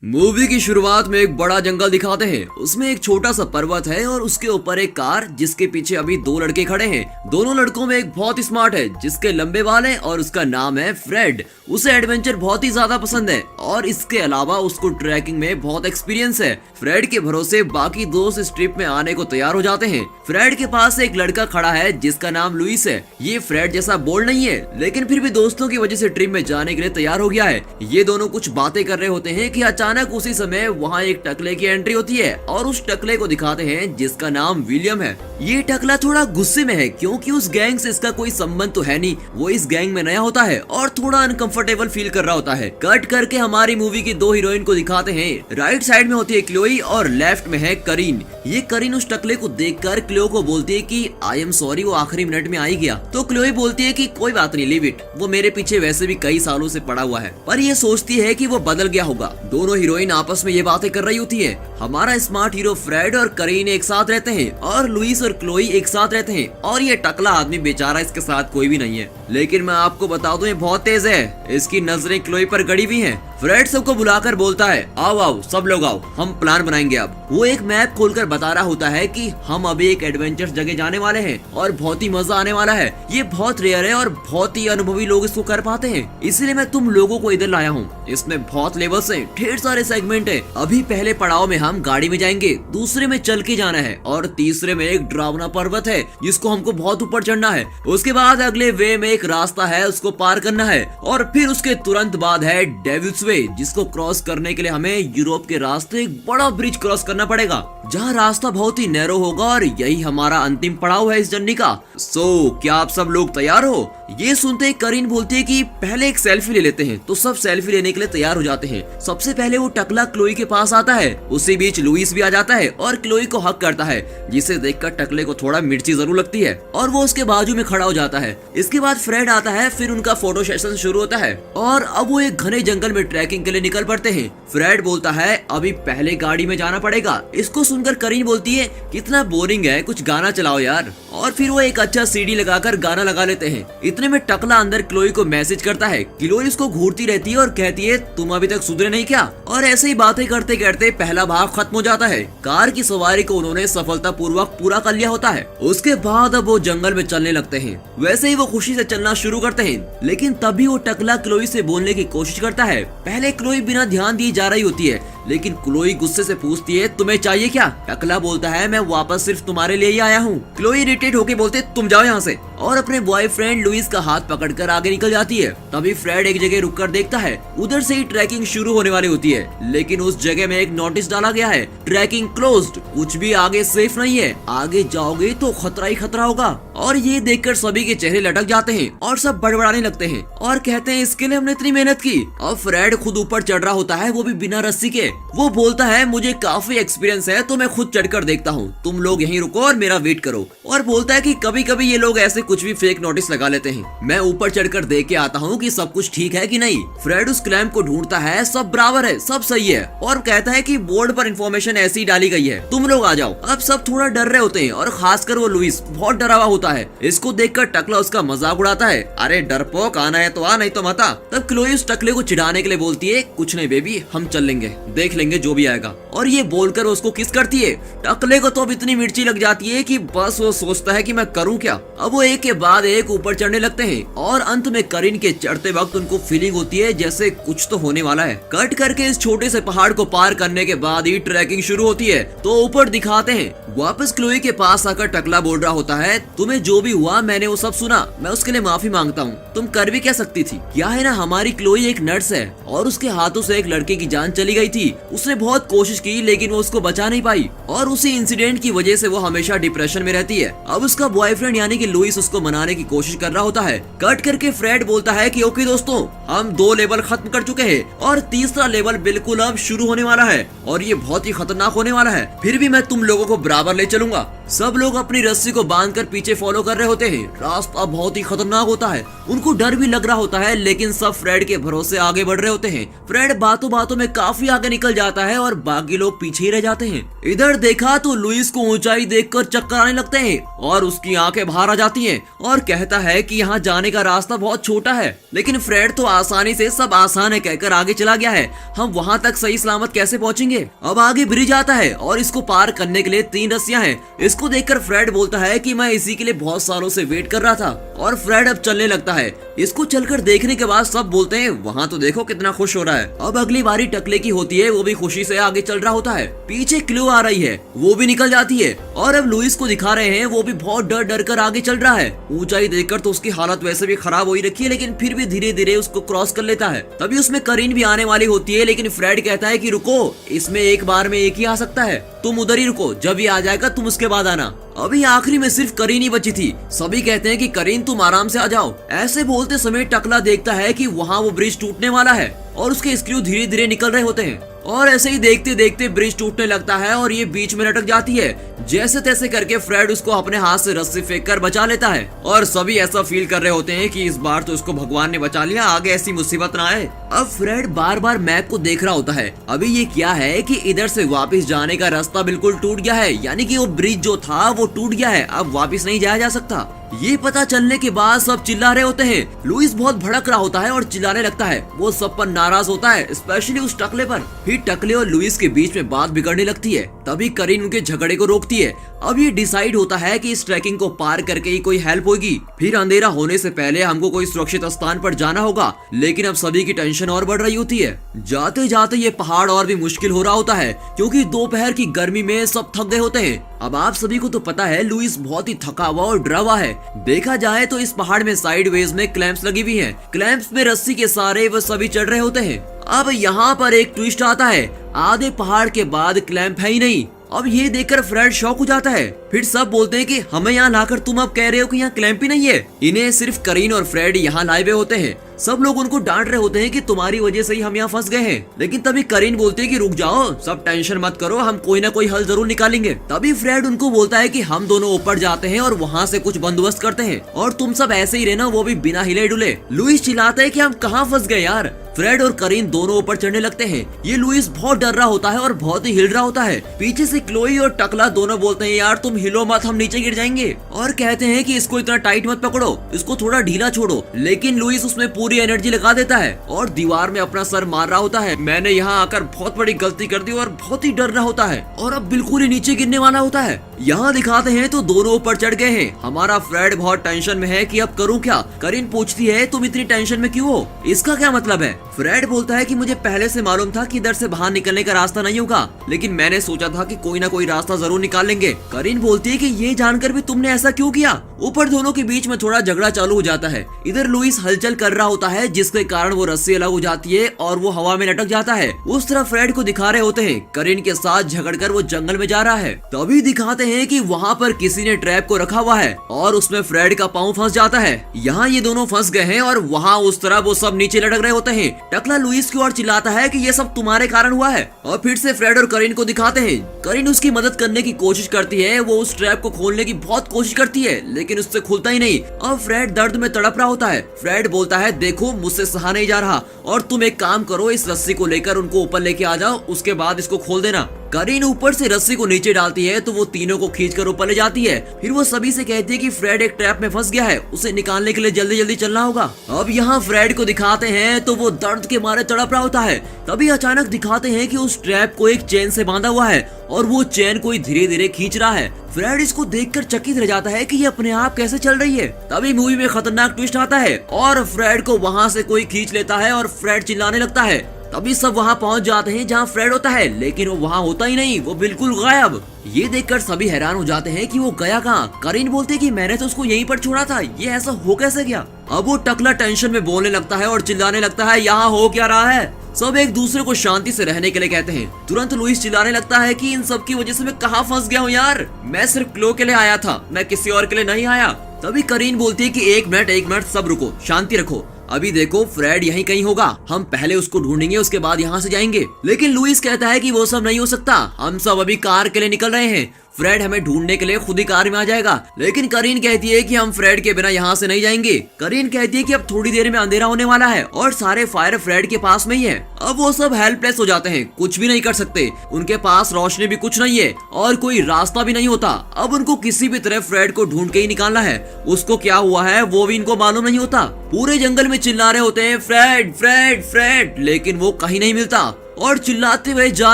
Movie की शुरुआत में एक बड़ा जंगल दिखाते हैं। उसमें एक छोटा सा पर्वत है और उसके ऊपर एक कार जिसके पीछे अभी दो लड़के खड़े हैं। दोनों लड़कों में एक बहुत ही स्मार्ट है जिसके लंबे बाल हैं और उसका नाम है फ्रेड। उसे एडवेंचर बहुत ही ज्यादा पसंद है और इसके अलावा उसको ट्रैकिंग में बहुत एक्सपीरियंस है। फ्रेड के भरोसे बाकी दोस्त इस ट्रिप में आने को तैयार हो जाते हैं। फ्रेड के पास एक लड़का खड़ा है जिसका नाम लुइस है। ये फ्रेड जैसा बोल्ड नहीं है लेकिन फिर भी दोस्तों की वजह से ट्रिप में जाने के लिए तैयार हो गया है। ये दोनों कुछ बातें कर रहे होते हैं कि अचानक उसी समय वहाँ एक टकले की एंट्री होती है और उस टकले को दिखाते हैं जिसका नाम विलियम है। ये टकला थोड़ा गुस्से में है क्योंकि उस गैंग से इसका कोई संबंध तो है नहीं। वो इस गैंग में नया होता है और थोड़ा अनकंफर्टेबल फील कर रहा होता है। कट करके हमारी मूवी की दो हीरोइन को दिखाते हैं। राइट साइड में होती है क्लोई और लेफ्ट में है करीन। ये करीन उस टकले को देखकर क्लो को बोलती है कि आई एम सॉरी, वो आखिरी मिनट में आई गया। तो क्लोई बोलती है कि कोई बात नहीं, लीव इट, वो मेरे पीछे वैसे भी कई सालों से पड़ा हुआ है। पर ये सोचती है कि वो बदल गया होगा। दोनों हीरोइन आपस में ये बातें कर रही होती है। हमारा स्मार्ट हीरो फ्रेड और करीन एक साथ रहते हैं और लुइस और क्लोई एक साथ रहते हैं और ये टकला आदमी बेचारा, इसके साथ कोई भी नहीं है। लेकिन मैं आपको बता दूं ये बहुत तेज है। इसकी नजरें क्लोई पर गड़ी हुई हैं। फ्रेड सबको बुलाकर बोलता है आओ आओ सब लोग आओ, हम प्लान बनाएंगे। अब वो एक मैप खोलकर बता रहा होता है कि हम अभी एक एडवेंचर जगह जाने वाले हैं और बहुत ही मजा आने वाला है। ये बहुत रेयर है और बहुत ही अनुभवी लोग इसको कर पाते हैं, इसलिए मैं तुम लोगों को इधर लाया हूँ। इसमें बहुत लेवल्स हैं, ढेर सारे सेगमेंट है। अभी पहले पड़ाव में हम गाड़ी में जाएंगे, दूसरे में चल के जाना है और तीसरे में एक डरावना पर्वत है जिसको हमको बहुत ऊपर चढ़ना है। उसके बाद अगले वे में एक रास्ता है, उसको पार करना है और फिर उसके तुरंत बाद है डेविल्स वे, जिसको क्रॉस करने के लिए हमें यूरोप के रास्ते एक बड़ा ब्रिज क्रॉस करना पड़ेगा जहाँ रास्ता बहुत ही नैरो होगा और यही हमारा अंतिम पड़ाव है इस जर्नी का। क्या आप सब लोग तैयार हो? ये सुनते ही करीन बोलती है कि पहले एक सेल्फी ले लेते हैं। तो सब सेल्फी लेने के लिए तैयार हो जाते हैं। सबसे पहले वो टकला क्लोई के पास आता है। उसी बीच लुइस भी आ जाता है और क्लोई को हक करता है, जिसे देखकर टकले को थोड़ा मिर्ची जरूर लगती है और वो उसके बाजू में खड़ा हो जाता है। इसके बाद फ्रेड आता है, फिर उनका फोटो सेशन शुरू होता है और अब वो एक घने जंगल में ट्रैकिंग के लिए निकल पड़ते हैं। फ्रेड बोलता है अभी पहले गाड़ी में जाना पड़ेगा। इसको सुनकर करीन बोलती है कितना बोरिंग है, कुछ गाना चलाओ यार। और फिर वो एक अच्छा सीडी लगाकर गाना लगा लेते हैं। इतने में टकला अंदर क्लोई को मैसेज करता है। क्लोई उसको घूरती रहती है और कहती है तुम अभी तक सुधरे नहीं क्या? और ऐसे ही बातें करते करते पहला भाग खत्म हो जाता है। कार की सवारी को उन्होंने सफलतापूर्वक पूरा कर लिया होता है। उसके बाद अब वो जंगल में चलने लगते हैं। वैसे ही वो खुशी से चलना शुरू करते हैं, लेकिन तभी वो टकला क्लोई से बोलने की कोशिश करता है। पहले क्लोई बिना ध्यान दिए जा रही होती है, लेकिन क्लोई गुस्से से पूछती है तुम्हें चाहिए क्या? टकला बोलता है मैं वापस सिर्फ तुम्हारे लिए ही आया हूँ। क्लोई इरिटेट होकर बोलते तुम जाओ यहाँ से और अपने बॉयफ्रेंड लुइस का हाथ पकड़कर आगे निकल जाती है। तभी फ्रेड एक जगह रुककर देखता है। उधर से ही ट्रैकिंग शुरू होने वाली होती है, लेकिन उस जगह में एक नोटिस डाला गया है, ट्रैकिंग क्लोज्ड, कुछ भी आगे सेफ नहीं है, आगे जाओगे तो खतरा ही खतरा होगा। और ये देखकर सभी के चेहरे लटक जाते हैं और सब बड़बड़ाने लगते हैं और कहते हैं इसके लिए हमने इतनी मेहनत की। अब फ्रेड खुद ऊपर चढ़ रहा होता है, वो भी बिना रस्सी के। वो बोलता है मुझे काफी एक्सपीरियंस है तो मैं खुद चढ़कर देखता हूँ, तुम लोग यहीं रुको और मेरा वेट करो। और बोलता है कि कभी कभी ये लोग ऐसे कुछ भी फेक नोटिस लगा लेते हैं, मैं ऊपर चढ़कर देख के आता हूँ कि सब कुछ ठीक है कि नहीं। फ्रेड उस क्लैंप को ढूंढता है, सब बराबर है, सब सही है और कहता है कि बोर्ड पर इंफॉर्मेशन ऐसी डाली गई है, तुम लोग आ जाओ। अब सब थोड़ा डर रहे होते हैं और खासकर वो लुइस बहुत डरा हुआ होता है। इसको देखकर टकला उसका मजाक उड़ाता है, अरे डरपोक, आना है तो आ, नहीं तो मत आ। तब क्लोई उस टकले को चिढ़ाने के लिए बोलती है कुछ नहीं बेबी, हम चल लेंगे, देख लेंगे जो भी आएगा। और ये बोलकर उसको किस करती है। टकले को तो अब इतनी मिर्ची लग जाती है कि बस वो सोचता है कि मैं करूं क्या। अब वो एक के बाद एक ऊपर चढ़ने लगते हैं और अंत में करीन के चढ़ते वक्त उनको फीलिंग होती है जैसे कुछ तो होने वाला है। कट करके इस छोटे से पहाड़ को पार करने के बाद ही ट्रैकिंग शुरू होती है। तो ऊपर दिखाते हैं वापस क्लोई के पास आकर टकला बोल रहा होता है तुम्हें जो भी हुआ मैंने वो सब सुना, मैं उसके लिए माफी मांगता हूँ, तुम कर भी क्या सकती थी। क्या है ना, हमारी क्लोई एक नर्स है और उसके हाथों से एक लड़के की जान चली गई थी। उसने बहुत कोशिश की लेकिन वो उसको बचा नहीं पाई और उसी इंसिडेंट की वजह से वो हमेशा डिप्रेशन में रहती है। अब उसका बॉयफ्रेंड यानी कि लुइस उसको मनाने की कोशिश कर रहा होता है। कट करके फ्रेड बोलता है कि ओके दोस्तों, हम 2 लेवल खत्म कर चुके हैं और तीसरा लेवल बिल्कुल अब शुरू होने वाला है और ये बहुत ही खतरनाक होने वाला है, फिर भी मैं तुम लोगों को बराबर ले चलूंगा। सब लोग अपनी रस्सी को बांधकर पीछे फॉलो कर रहे होते हैं। रास्ता बहुत ही खतरनाक होता है, उनको डर भी लग रहा होता है, लेकिन सब फ्रेड के भरोसे आगे बढ़ रहे होते हैं। फ्रेड बातों बातों में काफी आगे निकल जाता है और बाकी लोग पीछे ही रह जाते हैं। इधर देखा तो लुइस को ऊंचाई देखकर चक्कर आने लगते हैं और उसकी आंखें बाहर आ जाती हैं और कहता है कि यहाँ जाने का रास्ता बहुत छोटा है। लेकिन फ्रेड तो आसानी से सब आसान है कहकर आगे चला गया है, हम वहाँ तक सही सलामत कैसे पहुँचेंगे। अब आगे ब्रिज आता है और इसको पार करने के लिए 3 रस्सियां हैं। इसको देखकर फ्रेड बोलता है कि मैं इसी के लिए बहुत सालों से वेट कर रहा था और फ्रेड अब चलने लगता है। इसको चलकर देखने के बाद सब बोलते हैं वहाँ तो देखो कितना खुश हो रहा है। अब अगली बारी टकले की होती है, वो भी खुशी से आगे चल रहा होता है। पीछे क्लो आ रही है, वो भी निकल जाती है और अब लुइस को दिखा रहे हैं, वो भी बहुत डर डर कर आगे चल रहा है। ऊंचाई देखकर तो उसकी हालत वैसे भी खराब हो ही रखी है, लेकिन फिर भी धीरे धीरे उसको क्रॉस कर लेता है। तभी उसमें करीन भी आने वाली होती है, लेकिन फ्रेड कहता है कि रुको, इसमें एक बार में एक ही आ सकता है, तुम उधर ही रुको, जब ये आ जाएगा तुम उसके बाद आना। अभी आखिरी में सिर्फ करीन ही बची थी। सभी कहते हैं कि करीन तुम आराम से आ जाओ। ऐसे बोलते समय टकला देखता है कि वहाँ वो ब्रिज टूटने वाला है और उसके स्क्रू धीरे धीरे निकल रहे होते हैं और ऐसे ही देखते देखते ब्रिज टूटने लगता है और ये बीच में लटक जाती है। जैसे तैसे करके फ्रेड उसको अपने हाथ से रस्सी फेंक कर बचा लेता है और सभी ऐसा फील कर रहे होते हैं कि इस बार तो इसको भगवान ने बचा लिया, आगे ऐसी मुसीबत ना आए। अब फ्रेड बार बार मैप को देख रहा होता है। अभी ये क्या है कि इधर से वापस जाने का रास्ता बिल्कुल टूट गया है, यानी कि वो ब्रिज जो था वो टूट गया है, अब वापस नहीं जाया जा सकता। ये पता चलने के बाद सब चिल्ला रहे होते हैं। लुइस बहुत भड़क रहा होता है और चिल्लाने लगता है। वो सब पर नाराज होता है, स्पेशली उस टकले पर। फिर टकले और लुइस के बीच में बात बिगड़ने लगती है। तभी करीन उनके झगड़े को रोकती है। अब ये डिसाइड होता है कि इस ट्रैकिंग को पार करके ही कोई हेल्प होगी, फिर अंधेरा होने से पहले हमको कोई सुरक्षित स्थान पर जाना होगा। लेकिन अब सभी की टेंशन और बढ़ रही होती है। जाते जाते ये पहाड़ और भी मुश्किल हो रहा होता है, क्योंकि दोपहर की गर्मी में सब थक गए होते हैं। अब आप सभी को तो पता है लुइस बहुत ही थका हुआ और डरा हुआ है। देखा जाए तो इस पहाड़ में साइडवेज में क्लैंप्स लगी हुई हैं। क्लैंप्स में रस्सी के सहारे वो सभी चढ़ रहे होते हैं। अब यहाँ पर एक ट्विस्ट आता है, आधे पहाड़ के बाद क्लैंप है ही नहीं। अब ये देखकर फ्रेड शॉक हो जाता है। फिर सब बोलते हैं कि हमें यहाँ लाकर तुम अब कह रहे हो कि यहाँ क्लैंप ही नहीं है। इन्हें सिर्फ करीन और फ्रेड यहाँ लाए हुए होते हैं। सब लोग उनको डांट रहे होते हैं कि तुम्हारी वजह से ही हम यहाँ फंस गए हैं। लेकिन तभी करीन बोलते हैं कि रुक जाओ, सब टेंशन मत करो, हम कोई ना कोई हल जरूर निकालेंगे। तभी फ्रेड उनको बोलता है कि हम दोनों ऊपर जाते हैं और वहाँ से कुछ बंदोबस्त करते हैं और तुम सब ऐसे ही रहना, वो भी बिना हिले डुले। लुइस चिल्लाता है कि हम कहाँ फंस गए यार। फ्रेड और करीन दोनों ऊपर चढ़ने लगते हैं। ये लुइस बहुत डर रहा होता है और बहुत ही हिल रहा होता है। पीछे से क्लोई और टकला दोनों बोलते हैं यार तुम हिलो मत, हम नीचे गिर जाएंगे, और कहते हैं कि इसको इतना टाइट मत पकड़ो, इसको थोड़ा ढीला छोड़ो। लेकिन लुइस उसमें पूरी एनर्जी लगा देता है और दीवार में अपना सर मार रहा होता है। मैंने यहाँ आकर बहुत बड़ी गलती कर दी और बहुत ही डर रहा होता है और अब बिल्कुल ही नीचे गिरने वाला होता है। यहाँ दिखाते हैं तो दोनों ऊपर चढ़ गए हैं। हमारा फ्रेड बहुत टेंशन में है कि अब करूँ क्या। करीन पूछती है तुम इतनी टेंशन में क्यों हो, इसका क्या मतलब है। फ्रेड बोलता है कि मुझे पहले से मालूम था कि इधर से बाहर निकलने का रास्ता नहीं होगा, लेकिन मैंने सोचा था कि कोई ना कोई रास्ता जरूर निकाल लेंगे। करीन बोलती है कि ये जानकर भी तुमने ऐसा क्यों किया। ऊपर दोनों के बीच में थोड़ा झगड़ा चालू हो जाता है। इधर लुइस हलचल कर रहा होता है, जिसके कारण वो रस्सी अलग हो जाती है और वो हवा में लटक जाता है। उस तरफ फ्रेड को दिखा रहे होते हैं। करीन के साथ झगड़कर वो जंगल में जा रहा है। तभी दिखाते हैं कि वहाँ पर किसी ने ट्रैप को रखा हुआ है और उसमें फ्रेड का पाँव फंस जाता है। यहाँ ये दोनों फंस गए हैं और वहाँ उस तरह वो सब नीचे लटक रहे होते हैं। टकला लुइस की ओर चिल्लाता है कि ये सब तुम्हारे कारण हुआ है और फिर से फ्रेड और करीन को दिखाते हैं। करीन उसकी मदद करने की कोशिश करती है, वो उस ट्रैप को खोलने की बहुत कोशिश करती है, लेकिन उससे खुलता ही नहीं और फ्रेड दर्द में तड़प रहा होता है। फ्रेड बोलता है देखो मुझसे सहा नहीं जा रहा और तुम एक काम करो, इस रस्सी को लेकर उनको ऊपर लेके आ जाओ, उसके बाद इसको खोल देना। करीन ऊपर से रस्सी को नीचे डालती है तो वो तीनों को खींचकर ऊपर ले जाती है। फिर वो सभी से कहती है कि फ्रेड एक ट्रैप में फंस गया है, उसे निकालने के लिए जल्दी जल्दी चलना होगा। अब यहाँ फ्रेड को दिखाते हैं तो वो दर्द के मारे तड़प रहा होता है। तभी अचानक दिखाते हैं कि उस ट्रैप को एक चेन से बांधा हुआ है और वो चेन कोई धीरे धीरे खींच रहा है। फ्रेड इसको देखकर चकित रह जाता है कि ये अपने आप कैसे चल रही है। तभी मूवी में खतरनाक ट्विस्ट आता है और फ्रेड को वहाँ से कोई खींच लेता है और फ्रेड चिल्लाने लगता है। तभी सब वहाँ पहुँच जाते हैं जहाँ फ्रेड होता है, लेकिन वो वहाँ होता ही नहीं, वो बिल्कुल गायब। ये देखकर सभी हैरान हो जाते हैं कि वो गया कहाँ। करीन बोलते कि मैंने तो उसको यहीं पर छोड़ा था, ये ऐसा हो कैसे गया। अब वो टकला टेंशन में बोलने लगता है और चिल्लाने लगता है यहाँ हो क्या रहा है। सब एक दूसरे को शांति से रहने के लिए कहते हैं। तुरंत लुइस चिल्लाने लगता है कि इन सब की वजह से मैं कहाँ फंस गया हूँ यार, मैं सिर्फ क्लो के लिए आया था, मैं किसी और के लिए नहीं आया। तभी करीन बोलती है कि एक मिनट सब रुको, शांति रखो। अभी देखो फ्रेड यहीं कहीं होगा, हम पहले उसको ढूंढेंगे, उसके बाद यहाँ से जाएंगे। लेकिन लुइस कहता है कि वो सब नहीं हो सकता, हम सब अभी कार के लिए निकल रहे हैं। फ्रेड हमें ढूंढने के लिए खुद ही कार में आ जाएगा। लेकिन करीन कहती है कि हम फ्रेड के बिना यहाँ से नहीं जाएंगे। करीन कहती है कि अब थोड़ी देर में अंधेरा होने वाला है और सारे फायर फ्रेड के पास में ही है। अब वो सब हेल्पलेस हो जाते हैं, कुछ भी नहीं कर सकते। उनके पास रोशनी भी कुछ नहीं है और कोई रास्ता भी नहीं होता। अब उनको किसी भी तरह फ्रेड को ढूंढ के ही निकालना है। उसको क्या हुआ है वो भी इनको मालूम नहीं होता। पूरे जंगल में चिल्ला रहे होते हैं फ्रेड फ्रेड फ्रेड, लेकिन वो कहीं नहीं मिलता और चिल्लाते हुए जा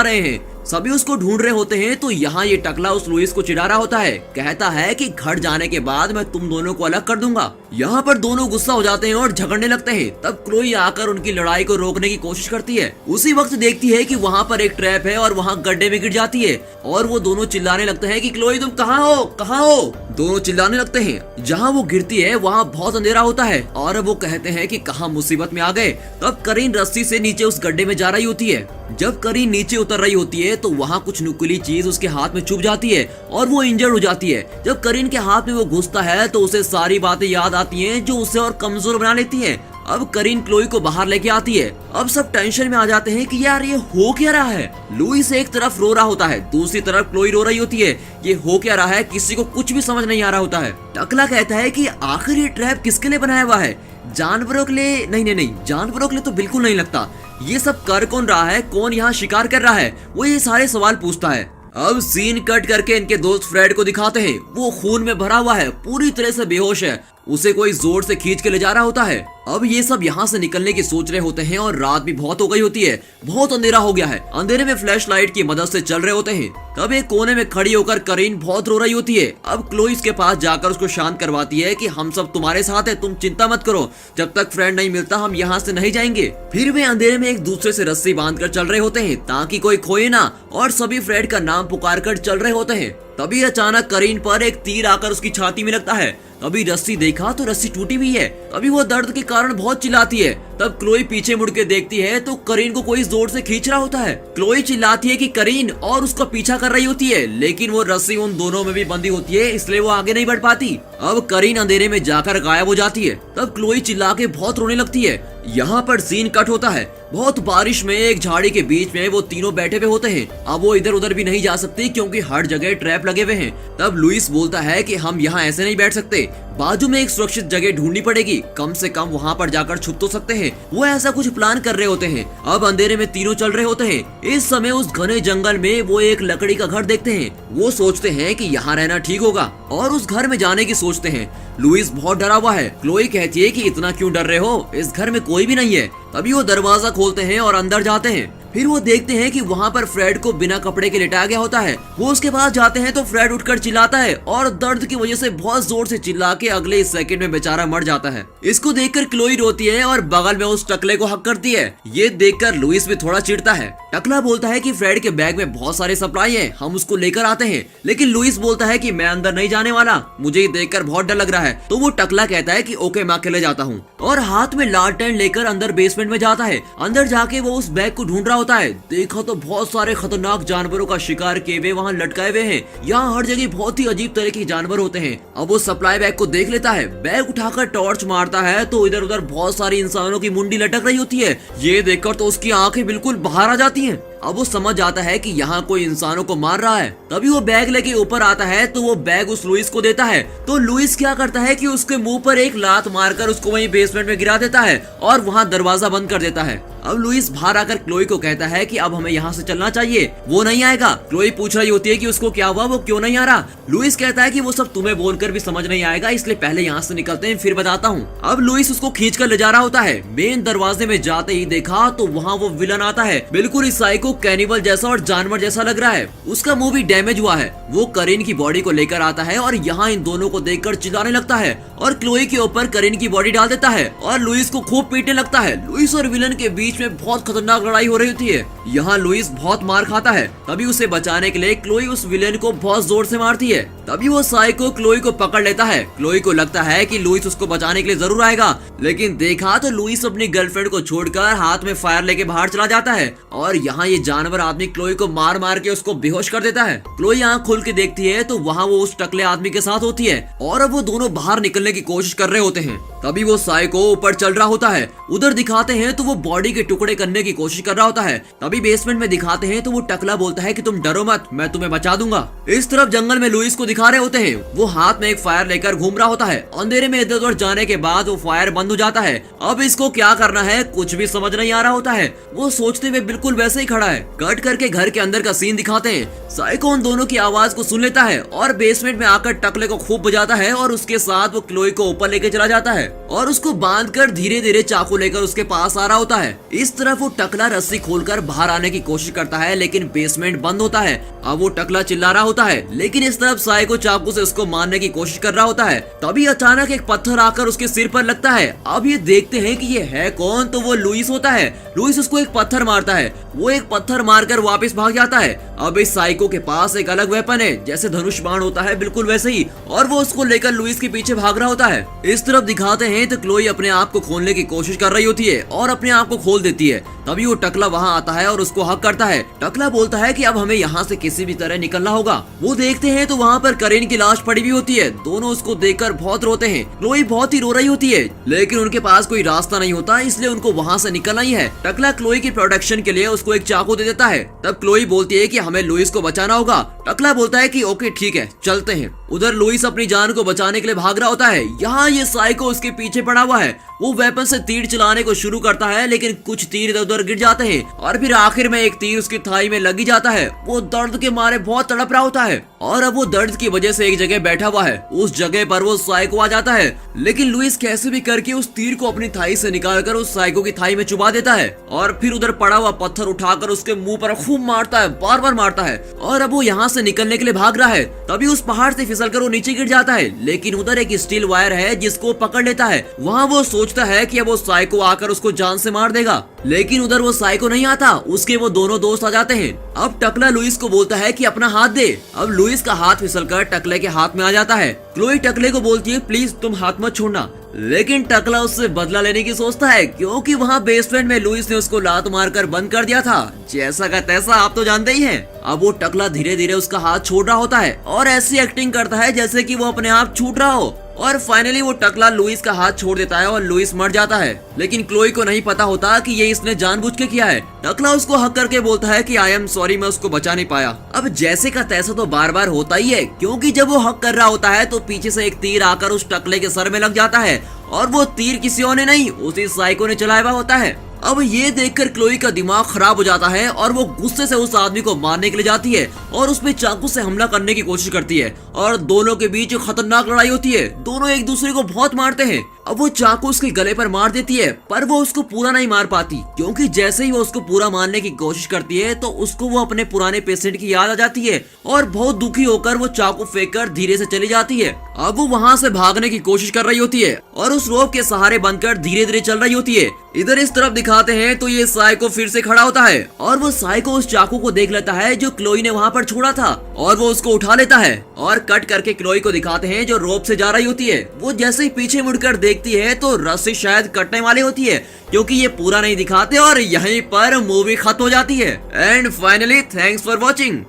रहे हैं। सभी उसको ढूंढ रहे होते हैं तो यहाँ ये टकला उस लुइस को चिढ़ा रहा होता है। कहता है कि घर जाने के बाद मैं तुम दोनों को अलग कर दूंगा। यहाँ पर दोनों गुस्सा हो जाते हैं और झगड़ने लगते हैं। तब क्लोई आकर उनकी लड़ाई को रोकने की कोशिश करती है। उसी वक्त देखती है कि वहाँ पर एक ट्रैप है और वहाँ गड्ढे में गिर जाती है और वो दोनों चिल्लाने लगते हैं कि क्लोई तुम कहाँ हो, कहाँ हो। दोनों चिल्लाने लगते हैं। जहाँ वो गिरती है वहाँ बहुत अंधेरा होता है और वो कहते हैं कि कहाँ मुसीबत में आ गए। तब करीन रस्सी से नीचे उस गड्ढे में जा रही होती है। जब करीन नीचे उतर रही होती है तो वहाँ कुछ नुकीली चीज उसके हाथ में चुभ जाती है और वो इंजर्ड हो जाती है। जब करीन के हाथ में वो घुसता है तो उसे सारी बातें याद आती हैं जो उसे और कमजोर बना लेती हैं। अब करीन क्लोई को बाहर लेके आती है। अब सब टेंशन में आ जाते हैं कि यार ये हो क्या रहा है। लुइस एक तरफ रो रहा होता है, दूसरी तरफ क्लोई रो रही होती है। ये हो क्या रहा है किसी को कुछ भी समझ नहीं आ रहा होता है। टकला कहता है कि आखिर ये ट्रैप किसके लिए बनाया हुआ है, जानवरों के लिए? नहीं, जानवरों के लिए तो बिल्कुल नहीं लगता। ये सब कर कौन रहा है, कौन यहाँ शिकार कर रहा है, वो ये सारे सवाल पूछता है। अब सीन कट करके इनके दोस्त फ्रेड को दिखाते हैं। वो खून में भरा हुआ है, पूरी तरह से बेहोश है। उसे कोई जोर से खींच के ले जा रहा होता है। अब ये सब यहाँ से निकलने की सोच रहे होते हैं और रात भी बहुत हो गई होती है। बहुत अंधेरा हो गया है। अंधेरे में फ्लैश लाइट की मदद से चल रहे होते हैं। तब एक कोने में खड़ी होकर करीन बहुत रो रही होती है। अब क्लोई के पास जाकर उसको शांत करवाती है कि हम सब तुम्हारे साथ है, तुम चिंता मत करो। जब तक फ्रेंड नहीं मिलता हम यहाँ से नहीं जाएंगे। फिर वे अंधेरे में एक दूसरे से रस्सी बांधकर चल रहे होते हैं ताकि कोई खोए ना, और सभी फ्रेड का नाम पुकार कर चल रहे होते हैं। तभी अचानक करीन पर एक तीर आकर उसकी छाती में लगता है। तभी रस्सी देखा तो रस्सी टूटी हुई है। तभी वो दर्द के कारण बहुत चिल्लाती है। तब क्लोई पीछे मुड़ के देखती है तो करीन को कोई जोर से खींच रहा होता है। क्लोई चिल्लाती है कि करीन, और उसका पीछा कर रही होती है, लेकिन वो रस्सी उन दोनों में भी बंधी होती है, इसलिए वो आगे नहीं बढ़ पाती। अब करीन अंधेरे में जाकर गायब हो जाती है। तब क्लोई चिल्ला के बहुत रोने लगती है। यहाँ पर सीन कट होता है। बहुत बारिश में एक झाड़ी के बीच में वो तीनों बैठे हुए होते हैं। अब वो इधर उधर भी नहीं जा सकते क्योंकि हर जगह ट्रैप लगे हुए हैं। तब लुइस बोलता है कि हम यहाँ ऐसे नहीं बैठ सकते, बाजू में एक सुरक्षित जगह ढूंढनी पड़ेगी, कम से कम वहाँ पर जाकर छुप तो सकते हैं। वो ऐसा कुछ प्लान कर रहे होते हैं। अब अंधेरे में तीनों चल रहे होते हैं। इस समय उस घने जंगल में वो एक लकड़ी का घर देखते हैं। वो सोचते हैं कि यहाँ रहना ठीक होगा और उस घर में जाने की सोचते हैं। लुइस बहुत डरा हुआ है। क्लोई कहती है कि इतना क्यों डर रहे हो, इस घर में कोई भी नहीं है। तभी वो दरवाजा खोलते हैं और अंदर जाते हैं। फिर वो देखते हैं कि वहाँ पर फ्रेड को बिना कपड़े के लिटाया गया होता है। वो उसके पास जाते हैं तो फ्रेड उठकर चिल्लाता है और दर्द की वजह से बहुत जोर से चिल्ला के अगले सेकंड में बेचारा मर जाता है। इसको देखकर क्लोई रोती है और बगल में उस टकले को हक करती है। ये देखकर लुइस भी थोड़ा चिढ़ता है। टकला बोलता है कि फ्रेड के बैग में बहुत सारे सप्लाई है, हम उसको लेकर आते हैं। लेकिन लुइस बोलता है कि मैं अंदर नहीं जाने वाला, मुझे ये देखकर बहुत डर लग रहा है। तो वो टकला कहता है कि ओके मैं अकेले जाता हूँ, और हाथ में लालटेन लेकर अंदर बेसमेंट में जाता है। अंदर जाके वो उस बैग को ढूंढ रहा होता है। देखा तो बहुत सारे खतरनाक जानवरों का शिकार किए हुए वहाँ लटकाए हुए हैं। यहाँ हर जगह बहुत ही अजीब तरह के जानवर होते हैं। अब वो सप्लाई बैग को देख लेता है। बैग उठाकर टॉर्च मारता है तो इधर उधर बहुत सारी इंसानों की मुंडी लटक रही होती है। ये देखकर तो उसकी आंखें बिल्कुल बाहर आ जाती हैं। अब वो समझ जाता है कि यहाँ कोई इंसानों को मार रहा है। तभी वो बैग लेके ऊपर आता है तो वो बैग उस लुइस को देता है। तो लुइस क्या करता है कि उसके मुंह पर एक लात मारकर उसको वहीं बेसमेंट में गिरा देता है और वहाँ दरवाजा बंद कर देता है। अब लुइस बाहर आकर क्लोई को कहता है कि अब हमें यहाँ से चलना चाहिए, वो नहीं आएगा। क्लोई पूछ रही होती है कि उसको क्या हुआ, वो क्यों नहीं आ रहा। लुइस कहता है कि वो सब तुम्हें बोलकर भी समझ नहीं आएगा, इसलिए पहले यहाँ से निकलते हैं फिर बताता हूँ। अब लुइस उसको खींच कर ले जा रहा होता है। मेन दरवाजे में जाते ही देखा तो वहाँ वो विलन आता है, बिल्कुल इस साइको कैनिबल जैसा और जानवर जैसा लग रहा है। उसका मुंह भी डैमेज हुआ है। वो करीन की बॉडी को लेकर आता है और यहाँ इन दोनों को देखकर चिल्लाने लगता है और क्लोई के ऊपर करीन की बॉडी डाल देता है और लुइस को खूब पीटने लगता है। लुइस और विलन के बीच में बहुत खतरनाक लड़ाई हो रही होती है। यहाँ लुइस बहुत मार खाता है। तभी उसे बचाने के लिए क्लोई उस विलेन को बहुत जोर से मारती है। तभी वो साइको क्लोई को पकड़ लेता है। क्लोई को लगता है कि लुइस उसको बचाने के लिए जरूर आएगा, लेकिन देखा तो लुइस अपनी गर्लफ्रेंड को छोड़कर हाथ में फायर लेके बाहर चला जाता है और यहाँ ये जानवर आदमी क्लोई को मार मार के उसको बेहोश कर देता है। क्लोई आँख खोल के देखती है तो वहाँ वो उस टकले आदमी के साथ होती है और अब वो दोनों बाहर निकलने की कोशिश कर रहे होते हैं। तभी वो साइको ऊपर चल रहा होता है। उधर दिखाते हैं तो वो बॉडी के टुकड़े करने की कोशिश कर रहा होता है। तभी बेसमेंट में दिखाते हैं तो वो टकला बोलता है कि तुम डरो मत, मैं तुम्हें बचा दूंगा। इस तरफ जंगल में लुइस को दिखा रहे होते हैं, वो हाथ में एक फायर लेकर घूम रहा होता है। अंधेरे में इधर उधर जाने के बाद वो फायर बंद हो जाता है। अब इसको क्या करना है कुछ भी समझ नहीं आ रहा होता है। वो सोचते हुए बिल्कुल वैसे ही खड़ा है। कट करके घर के अंदर का सीन दिखाते हैं। साइको उन दोनों की आवाज को सुन लेता है और बेसमेंट में आकर टकले को खूब बजाता है और उसके साथ वो क्लोई को ऊपर लेके चला जाता है और उसको बांधकर धीरे धीरे चाकू लेकर उसके पास आ रहा होता है। इस तरफ वो टकला रस्सी खोलकर बाहर आने की कोशिश करता है लेकिन बेसमेंट बंद होता है। अब वो टकला चिल्ला रहा होता है लेकिन इस तरफ साइको चाकू से उसको मारने की कोशिश कर रहा होता है। तभी अचानक एक पत्थर आकर उसके सिर पर लगता है। अब ये देखते हैं कि ये है कौन, तो वो लुइस होता है। लुइस उसको एक पत्थर मारता है, वो एक पत्थर मारकर वापस भाग जाता है। अब इस साइको के पास एक अलग वेपन है, जैसे धनुष बाण होता है बिल्कुल वैसे ही, और वो उसको लेकर लुइस के पीछे भाग रहा होता है। इस तरफ दिखाते हैं तो क्लोई अपने आप को खोलने की कोशिश कर रही होती है और अपने आप को खोल देती है। तभी वो टकला वहाँ आता है और उसको हक करता है। टकला बोलता है कि अब हमें यहाँ से किसी भी तरह निकलना होगा। वो देखते हैं तो वहाँ पर करीन की लाश पड़ी हुई होती है। दोनों उसको देखकर बहुत रोते हैं। क्लोई बहुत ही रो रही होती है लेकिन उनके पास कोई रास्ता नहीं होता, इसलिए उनको वहाँ से निकलना ही है। टकला क्लोई की प्रोटेक्शन के लिए उसको एक चाकू दे देता है। तब क्लोई बोलती है कि हमें लुइस को बचाना होगा। टकला बोलता है कि ओके ठीक है चलते हैं। उधर लुइस अपनी जान को बचाने के लिए भाग रहा होता है। यहाँ ये साइको उसके पीछे पड़ा हुआ है। वो वेपन से तीर चलाने को शुरू करता है लेकिन कुछ तीर इधर उधर गिर जाते हैं और फिर आखिर में एक तीर उसकी थाई में लगी जाता है। वो दर्द के मारे बहुत तड़प रहा होता है और अब वो दर्द की वजह से एक जगह बैठा हुआ है। उस जगह पर वो साइको आ जाता है लेकिन लुइस कैसे भी करके उस तीर को अपनी थाई से निकालकर उस साइको की थाई में चुबा देता है और फिर उधर पड़ा हुआ पत्थर उठाकर उसके मुंह पर खूब मारता है, बार बार मारता है। और अब वो यहाँ से निकलने के लिए भाग रहा है। तभी उस पहाड़ से फिसलकर वो नीचे गिर जाता है लेकिन उधर एक स्टील वायर है जिसको पकड़ लेता है। वहाँ वो सोचता है कि अब वो साइको आकर उसको जान से मार देगा लेकिन उधर वो साइको नहीं आता, उसके वो दोनों दोस्त आ जाते हैं। अब टकला लुइस को बोलता है कि अपना हाथ दे। अब लुइस का हाथ फिसलकर टकले के हाथ में आ जाता है। क्लोई टकले को बोलती है प्लीज तुम हाथ मत छोड़ना, लेकिन टकला उससे बदला लेने की सोचता है क्योंकि वहाँ बेसमेंट में लुइस ने उसको लात मारकर बंद कर दिया था। जैसा का तैसा आप तो जानते ही हैं। अब वो टकला धीरे धीरे उसका हाथ छोड़ रहा होता है और ऐसी एक्टिंग करता है जैसे कि वो अपने आप छूट रहा हो और फाइनली वो टकला लुइस का हाथ छोड़ देता है और लुइस मर जाता है। लेकिन क्लोई को नहीं पता होता कि ये इसने जानबूझ के किया है। टकला उसको हक करके बोलता है कि आई एम सॉरी, मैं उसको बचा नहीं पाया। अब जैसे का तैसा तो बार बार होता ही है क्योंकि जब वो हक कर रहा होता है तो पीछे से एक तीर आकर उस टकले के सर में लग जाता है और वो तीर किसी और ने नहीं उसी साइको ने चलाया हुआ होता है। अब ये देखकर क्लोई का दिमाग खराब हो जाता है और वो गुस्से से उस आदमी को मारने के लिए जाती है और उसमें चाकू से हमला करने की कोशिश करती है और दोनों के बीच खतरनाक लड़ाई होती है। दोनों एक दूसरे को बहुत मारते हैं। अब वो चाकू उसके गले पर मार देती है पर वो उसको पूरा नहीं मार पाती क्योंकि जैसे ही वो उसको पूरा मारने की कोशिश करती है तो उसको वो अपने पुराने पेशेंट की याद आ जाती है और बहुत दुखी होकर वो चाकू फेंककर धीरे से चली जाती है। अब वो वहाँ से भागने की कोशिश कर रही होती है और उस रोप के सहारे बनकर धीरे धीरे चल रही होती है। इधर इस तरफ दिखाते हैं तो ये साइको फिर से खड़ा होता है और वो साइको उस चाकू को देख लेता है जो क्लोई ने वहाँ पर छोड़ा था और वो उसको उठा लेता है और कट करके क्लोई को दिखाते हैं जो रोप से जा रही होती है। वो जैसे ही पीछे मुड़कर देखती है तो रस्सी शायद कटने वाली होती है क्योंकि ये पूरा नहीं दिखाते और यहीं पर मूवी खत्म हो जाती है। And finally thanks for watching.